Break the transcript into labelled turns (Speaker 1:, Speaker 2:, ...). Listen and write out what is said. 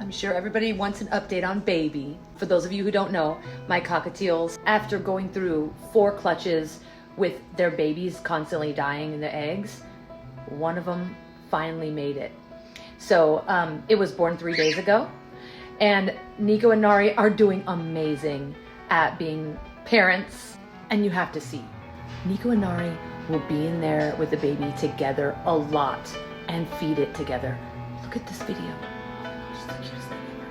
Speaker 1: I'm sure everybody wants an update on baby. For those of you who don't know, my cockatiels, after going through 4 clutches with their babies constantly dying in the eggs, one of them finally made it. So it was born 3 days ago, and Nico and Nari are doing amazing at being parents, and you have to see. Nico and Nari will be in there with the baby together a lot and feed it together. Look at this video. Oh my gosh, it's the cutest thing ever.